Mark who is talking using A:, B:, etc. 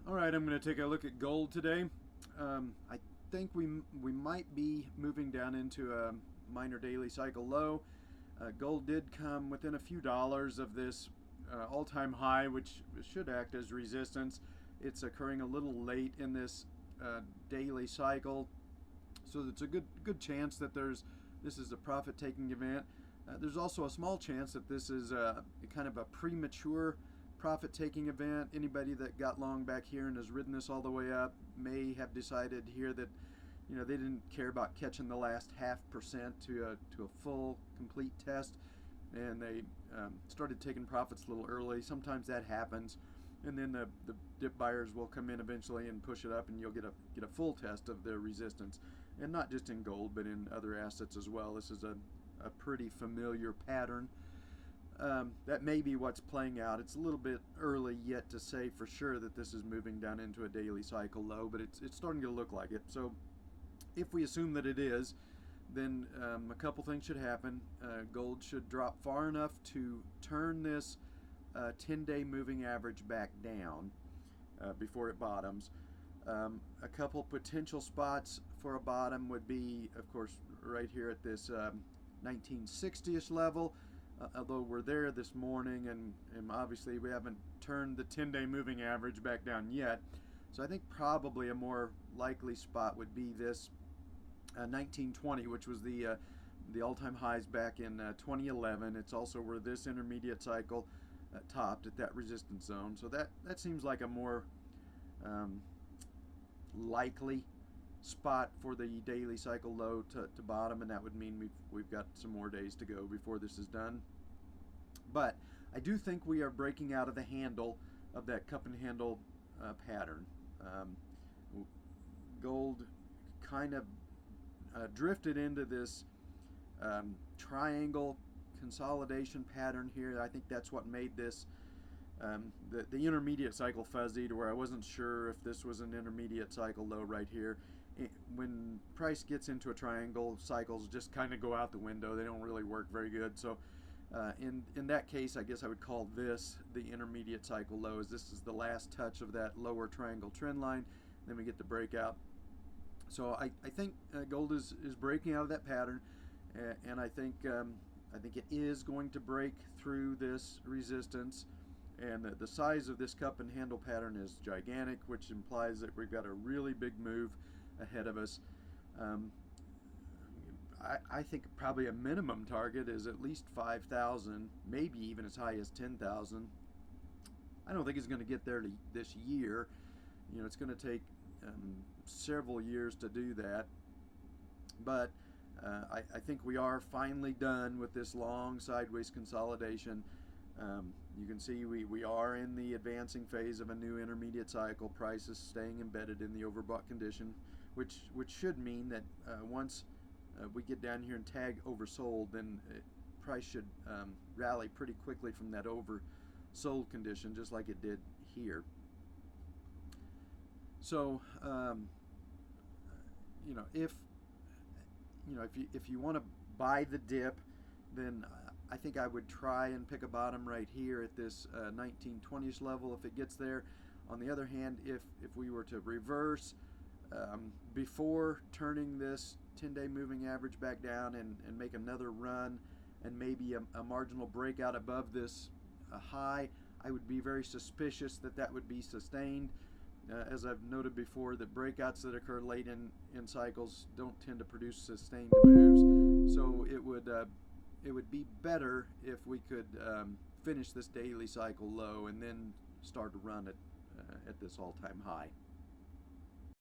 A: All right, I'm going to take a look at gold today. I think we might be moving down into a minor daily cycle low. Gold did come within a few dollars of this all-time high, which should act as resistance. It's occurring a little late in this daily cycle, so it's a good chance that this is a profit-taking event. There's also a small chance that this is a kind of a premature profit-taking event. Anybody that got long back here and has ridden this all the way up may have decided here that they didn't care about catching the last 0.5% to a full complete test, and they started taking profits a little early. Sometimes that happens, and then the dip buyers will come in eventually and push it up, and you'll get a full test of their resistance, and not just in gold but in other assets as well. This is a pretty familiar pattern. That may be what's playing out. It's a little bit early yet to say for sure that this is moving down into a daily cycle low, but it's starting to look like it. So if we assume that it is, then a couple things should happen. Gold should drop far enough to turn this 10-day moving average back down before it bottoms. A couple potential spots for a bottom would be, of course, right here at this 1960-ish level. Although we're there this morning, and obviously we haven't turned the 10-day moving average back down yet. So I think probably a more likely spot would be this 1920, which was the all-time highs back in 2011. It's also where this intermediate cycle topped at that resistance zone. So that seems like a more likely spot for the daily cycle low to bottom, and that would mean we've got some more days to go before this is done. But I do think we are breaking out of the handle of that cup and handle pattern. Gold kind of drifted into this triangle consolidation pattern here. I think that's what made this the intermediate cycle fuzzy, to where I wasn't sure if this was an intermediate cycle low right here. When price gets into a triangle, cycles just kind of go out the window. They don't really work very good. So in that case, I guess I would call this the intermediate cycle low, as this is the last touch of that lower triangle trend line. Then we get the breakout. So I think gold is breaking out of that pattern, and I think it is going to break through this resistance. And the size of this cup and handle pattern is gigantic, which implies that we've got a really big move ahead of us. I think probably a minimum target is at least 5,000, maybe even as high as 10,000. I don't think it's going to get there this year. It's going to take several years to do that. But I think we are finally done with this long sideways consolidation. You can see we are in the advancing phase of a new intermediate cycle. Price is staying embedded in the overbought condition, which should mean that once we get down here and tag oversold, then price should rally pretty quickly from that oversold condition, just like it did here. So if you want to buy the dip, then I think I would try and pick a bottom right here at this 1920-ish level if it gets there. On the other hand, if we were to reverse before turning this 10-day moving average back down and make another run and maybe a marginal breakout above this high, I would be very suspicious that would be sustained. As I've noted before, that breakouts that occur late in cycles don't tend to produce sustained moves. So it would be better if we could finish this daily cycle low and then start to run at this all-time high.